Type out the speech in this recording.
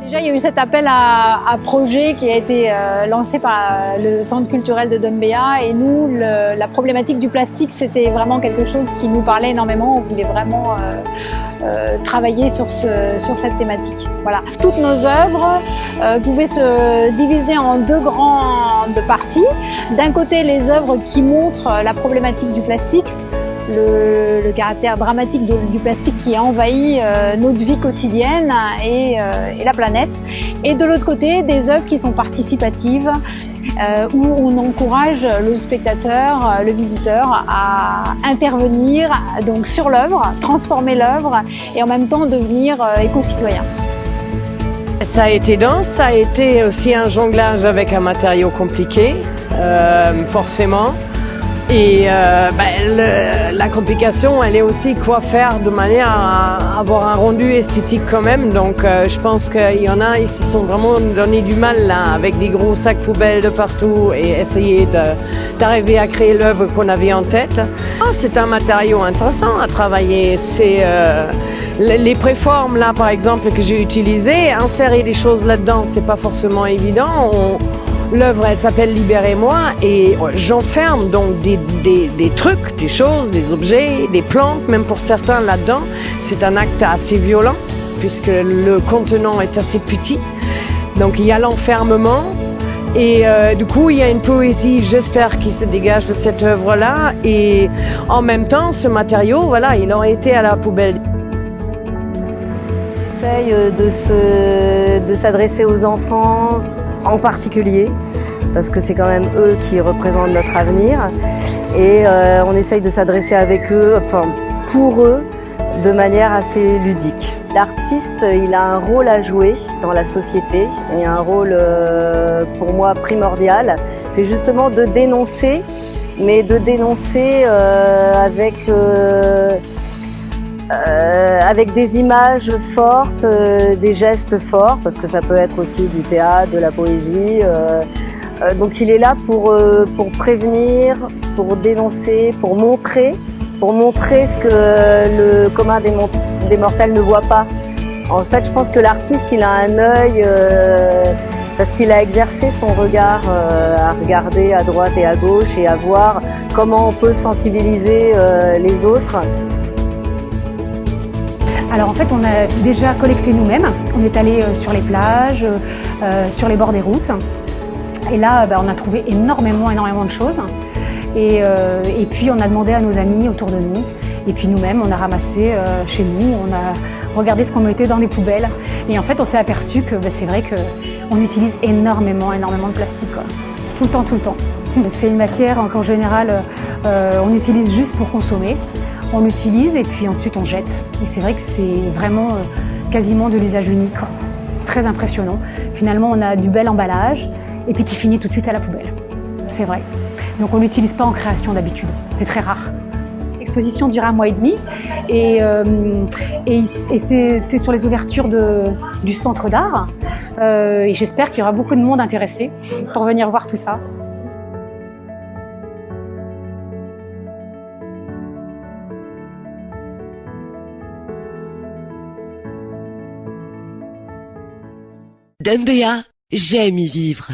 Déjà, il y a eu cet appel à projet qui a été lancé par le Centre culturel de Doumbéa et nous, la problématique du plastique, c'était vraiment quelque chose qui nous parlait énormément. On voulait vraiment travailler sur cette thématique. Voilà. Toutes nos œuvres pouvaient se diviser en deux grandes parties. D'un côté, les œuvres qui montrent la problématique du plastique, le caractère dramatique du plastique qui envahit notre vie quotidienne et la planète. Et de l'autre côté, des œuvres qui sont participatives, où on encourage le spectateur, le visiteur à intervenir donc sur l'œuvre, transformer l'œuvre et en même temps devenir éco-citoyen. Ça a été dense, ça a été aussi un jonglage avec un matériau compliqué, forcément. Et la complication, elle est aussi quoi faire de manière à avoir un rendu esthétique quand même. Donc je pense qu'il y en a, ils se sont vraiment donné du mal là, avec des gros sacs poubelles de partout et essayer d'arriver à créer l'œuvre qu'on avait en tête. C'est un matériau intéressant à travailler. C'est les préformes là par exemple que j'ai utilisées, insérer des choses là-dedans, c'est pas forcément évident. L'œuvre, elle s'appelle Libérez-moi et j'enferme donc des trucs, des choses, des objets, des plantes, même pour certains là-dedans. C'est un acte assez violent puisque le contenant est assez petit. Donc il y a l'enfermement et du coup il y a une poésie, j'espère, qui se dégage de cette œuvre-là. Et en même temps, ce matériau, voilà, il aurait été à la poubelle. J'essaye de s'adresser aux enfants en particulier, parce que c'est quand même eux qui représentent notre avenir. Et on essaye de s'adresser avec eux, enfin pour eux, de manière assez ludique. L'artiste, il a un rôle à jouer dans la société, et un rôle pour moi primordial. C'est justement de dénoncer, mais de dénoncer avec des images fortes, des gestes forts, parce que ça peut être aussi du théâtre, de la poésie. Donc il est là pour prévenir, pour dénoncer, pour montrer ce que le commun des mortels ne voit pas. En fait, je pense que l'artiste, il a un œil, parce qu'il a exercé son regard à regarder à droite et à gauche et à voir comment on peut sensibiliser les autres. Alors en fait, on a déjà collecté nous-mêmes. On est allé sur les plages, sur les bords des routes. Et là, on a trouvé énormément de choses. Et puis, on a demandé à nos amis autour de nous. Et puis nous-mêmes, on a ramassé chez nous. On a regardé ce qu'on mettait dans des poubelles. Et en fait, on s'est aperçu que c'est vrai qu'on utilise énormément de plastique, quoi. Tout le temps. C'est une matière qu'en général, on utilise juste pour consommer. On l'utilise et puis ensuite on jette. Et c'est vrai que c'est vraiment quasiment de l'usage unique, quoi. C'est très impressionnant. Finalement, on a du bel emballage et puis qui finit tout de suite à la poubelle. C'est vrai. Donc on ne l'utilise pas en création d'habitude. C'est très rare. L'exposition dure un mois et demi et c'est sur les ouvertures du centre d'art. Et j'espère qu'il y aura beaucoup de monde intéressé pour venir voir tout ça. Doumbéa, j'aime y vivre.